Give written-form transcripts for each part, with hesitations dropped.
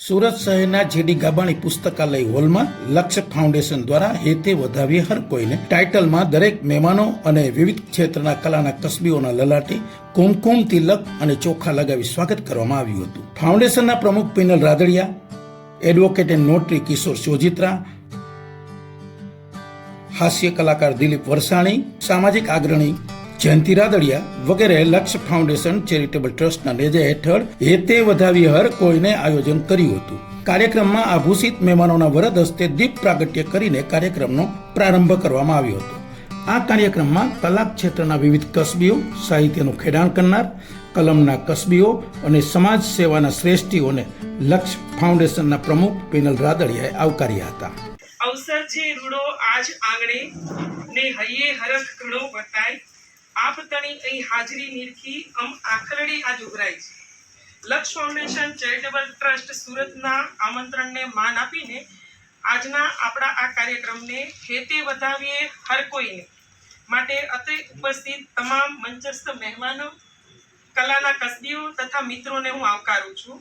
સુરત શહેરના જેડી ગાબાણી પુસ્તકાલય હોલમાં લક્ષ્ય ફાઉન્ડેશન દ્વારા હેતે વધાવીએ હર કોઈને ટાઇટલમાં દરેક મહેમાનો અને વિવિધ ક્ષેત્રના કલાના કસબીઓના લલાટે કુમકુમ તિલક અને ચોખા લગાવી સ્વાગત કરવામાં આવ્યું હતું. ફાઉન્ડેશનના પ્રમુખ Pinal Radadiya, advocate and notary Kishor Sojitra, હાસ્ય કલાકાર દિલીપ વરસાણી, સામાજિક અગ્રણી જયંતિ રાદડિયા વગેરે લક્ષ્ય ફાઉન્ડેશન ચેરિટેબલ ટ્રસ્ટના નેજા હેઠળ હેતે વધાવી હર કોઈને આયોજન કર્યું હતું. કાર્યક્રમમાં આભૂષિત મહેમાનોના વરદ હસ્તે દીપ પ્રાગટ્ય કરીને કાર્યક્રમનો પ્રારંભ કરવામાં આવ્યો હતો. આ કાર્યક્રમમાં કલા ક્ષેત્રના વિવિધ કસબીઓ, સાહિત્યનું ખેડાણ કરનાર, કલમના કસબીઓ અને સમાજ સેવાના શ્રેષ્ઠીઓને લક્ષ્ય ફાઉન્ડેશનના પ્રમુખ પિનલ રાદડિયાએ આવકાર્યા હતા. અવસર છે રૂડો આજ આંગણે ને હૈયે હરખ ઘણો બતાય, આપ તણી અહીં હાજરી નિરખી અમ આખરડી આજ ઉભરાય છે. લક્ષ ફાઉન્ડેશન ચેરિટેબલ ટ્રસ્ટ સુરતના આમંત્રણને માન આપીને આજના આપણા આ કાર્યક્રમને હેતે વધાવીએ હર કોઈને માટે અત્રે ઉપસ્થિત તમામ મંચસ્થ મહેમાનો, કલાના કસબીઓ તથા મિત્રોને હું આવકારું છું.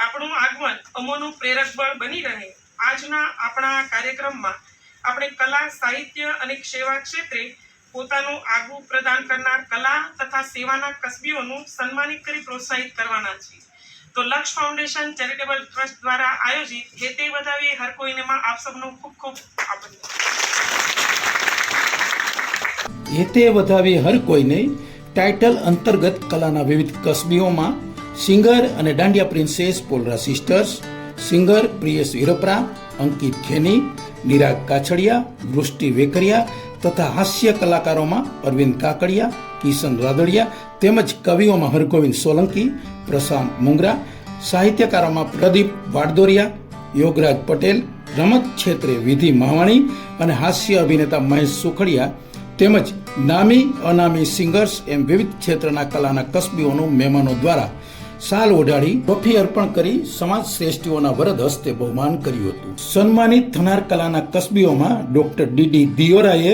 આપણું આગમન અમોનું પ્રેરક બળ બની રહે. આજના આપણા કાર્યક્રમમાં આપણે કલા, સાહિત્ય અને સેવા ક્ષેત્રે પોતાનું આગવું પ્રદાન કરનાર કલા તથા સેવાના કસબીઓનું સન્માનિત કરી પ્રોત્સાહિત કરવાના છીએ. તો લક્ષ ફાઉન્ડેશન ચેરિટેબલ ટ્રસ્ટ દ્વારા આયોજિત હેતે વધાવીએ હર કોઈનેમાં આપ સૌનું ખૂબ ખૂબ આભાર. હેતે વધાવીએ હર કોઈને ટાઇટલ અંતર્ગત કલાના વિવિધ કસબીઓમાં સિંગર અને dandiya princess Polara sisters, singer Priyesh Virpara, Ankit Kheni, Nirag Kachhadiya, Vrushti Vekariya તથા હાસ્ય કલાકારોમાં અરવિંદ કાકડિયા, કિશન રાદડિયા તેમજ કવિઓમાં હરગોવિંદ સોલંકી, પ્રશાંત મુંગરા, સાહિત્યકારોમાં પ્રદીપ વાડદોરિયા, યોગરાજ પટેલ, રમત ક્ષેત્રે વિધિ માવાણી અને હાસ્ય અભિનેતા મહેશ સુખડિયા તેમજ નામી અનામી સિંગર્સ એમ વિવિધ ક્ષેત્રના કલાના કસબીઓનું મહેમાનો દ્વારા શાલ ઓઢાડી ટ્રોફી અર્પણ કરી સમાજ શ્રેષ્ઠીઓના વરદ હસ્તે બહુમાન કર્યું હતું. સન્માનિત થનાર કલાના કસબીઓમાં ડોક્ટર ડીડી દિયોરાએ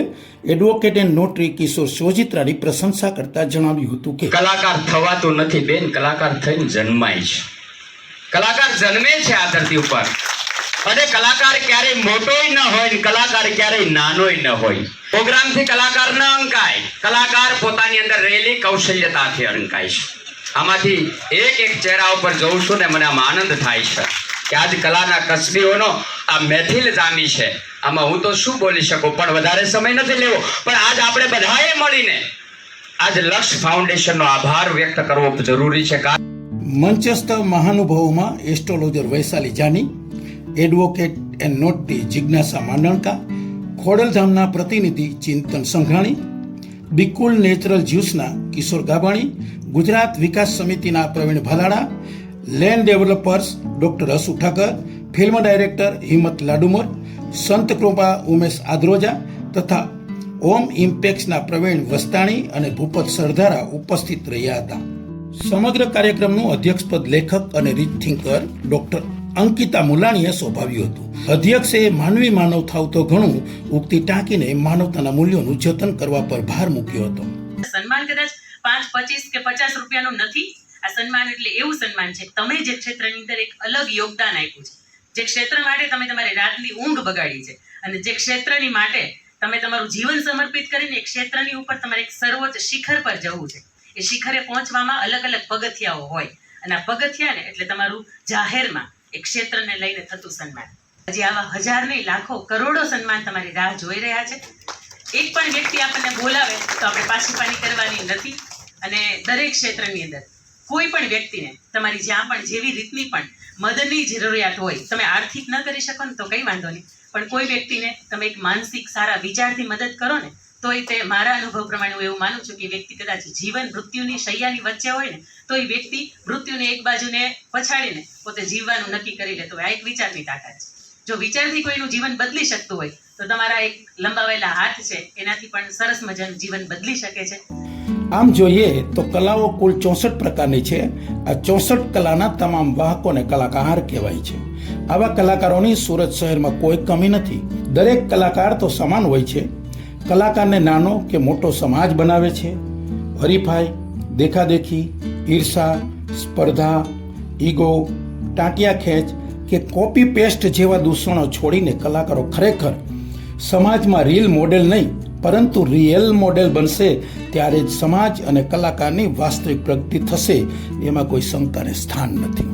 એડવોકેટ એન્ડ નોટરી કિશોર સોજિત્રાની પ્રશંસા કરતા જણાવ્યું હતું કે કલાકાર થવાતું નથી બેન, કલાકાર થઈને જન્માય છે. કલાકાર જન્મે છે આ ધરતી ઉપર અને કલાકાર ક્યારેય મોટોય ન હોય ને કલાકાર ક્યારેય નાનોય ન હોય. પ્રોગ્રામથી કલાકાર ન અંકાય, કલાકાર પોતાની અંદર રહેલી કૌશલ્યતાથી અંકાય છે. આમાંથી એક એક ચહેરા ઉપર જોઉં છું ને મને આમાં આનંદ થાય છે કે આજ કલાના કસબીઓનો આ મહેફિલ જામી છે. આમાં હું તો શું બોલી શકું, પણ વધારે સમય નથી લેવો. પણ આજ આપણે બધાએ મળીને આજ લક્ષ ફાઉન્ડેશનનો આભાર વ્યક્ત કરવો જરૂરી છે. મંચસ્થ મહાનુભાવોમાં astrologer Vaishali Jani, advocate and notary Jignasa Mandanka, ખોડલધામના પ્રતિનિધિ ચિંતન સંઘાણી, બિકુલ નેચરલ જ્યુસના કિશોર ગાબાણી, ગુજરાત વિકાસ સમિતિના Pravin Bhalada, land developers doctor Hasu Thakar, film director Himmat Ladumar, સંત કૃપા ઉમેશ આદ્રોજા તથા ઓમ ઇમ્પેક્સના પ્રવીણ વસ્તાણી અને ભૂપત સરદારા ઉપસ્થિત રહ્યા હતા. સમગ્ર કાર્યક્રમનું અધ્યક્ષપદ લેખક અને રીત થિંકર ડોક્ટર અંકિતા મુલાણીએ શોભાવ્યું હતું. અધ્યક્ષે માનવી માનવ થાવ તો ઘણું ઉક્તિ ટાંકીને માનવતાના મૂલ્યોનું જતન કરવા પર ભાર મૂક્યો હતો. સન્માન કદાચ 5, 25 કે 50 રૂપિયાનું નથી. આ સન્માન એટલે એવું સન્માન છે તમે જે ક્ષેત્રની અંદર એક અલગ યોગદાન આપ્યું છે, જે ક્ષેત્ર માટે તમે તમારી રાતની ઊંઘ બગાડી છે અને જે ક્ષેત્રની માટે તમે તમારું જીવન સમર્પિત કરીને એક ક્ષેત્રની ઉપર તમારે એક સર્વોચ્ચ શિખર પર જવું છે. એ શિખરે પહોંચવામાં અલગ અલગ પગથિયાઓ હોય અને આ પગથિયાને એટલે તમારું જાહેરમાં એક ક્ષેત્રને લઈને થતું સન્માન. હજી આવા હજાર નહીં, લાખો, કરોડો સન્માન તમારી રાહ જોઈ રહ્યા છે. એક પણ વ્યક્તિ આપણને બોલાવે તો આપણે પાછી કરવાની નથી. અને દરેક ક્ષેત્રની અંદર કોઈ પણ વ્યક્તિને તમારી જ્યાં પણ જેવી રીતની પણ મદદની જરૂરિયાત હોય, તમે આર્થિક ન કરી શકો ને તો કંઈ વાંધો નહીં, પણ કોઈ વ્યક્તિને તમે એક માનસિક સારા વિચારથી મદદ કરો ને તો એ તે મારા અનુભવ પ્રમાણે હું એવું માનું છું કે વ્યક્તિ કદાચ જીવન મૃત્યુની શૈયાની વચ્ચે હોય ને તો એ વ્યક્તિ મૃત્યુને એક બાજુને પછાડીને પોતે જીવવાનું નક્કી કરી લેતો હોય. આ એક વિચારની તાકાત છે. જો વિચારથી કોઈનું જીવન બદલી શકતું હોય તો તમારા એક લંબાવેલા હાથ છે એનાથી પણ સરસ મજાનું જીવન બદલી શકે છે. આમ જોઈએ તો કલાઓ કુલ 64 પ્રકારની છે. આ 64 કલાના તમામ વાહકોને કલાકાર કહેવાય છે. આવા કલાકારોની સુરત શહેરમાં કોઈ કમી નથી. દરેક કલાકાર તો સમાન હોય છે. કલાકારને નાનો કે મોટો સમાજ બનાવે છે. હરીફાઈ, દેખાદેખી, ઈર્ષા, સ્પર્ધા, ઈગો, ટાંટિયા ખેંચ કે કોપી પેસ્ટ જેવા દૂષણો છોડીને કલાકારો ખરેખર સમાજમાં રીલ મોડેલ નહીં પરંતુ રિયલ મોડેલ બનશે, ત્યારે જ સમાજ અને કલાકારની વાસ્તવિક પ્રગતિ થશે. એમાં કોઈ શંકાને સ્થાન નથી.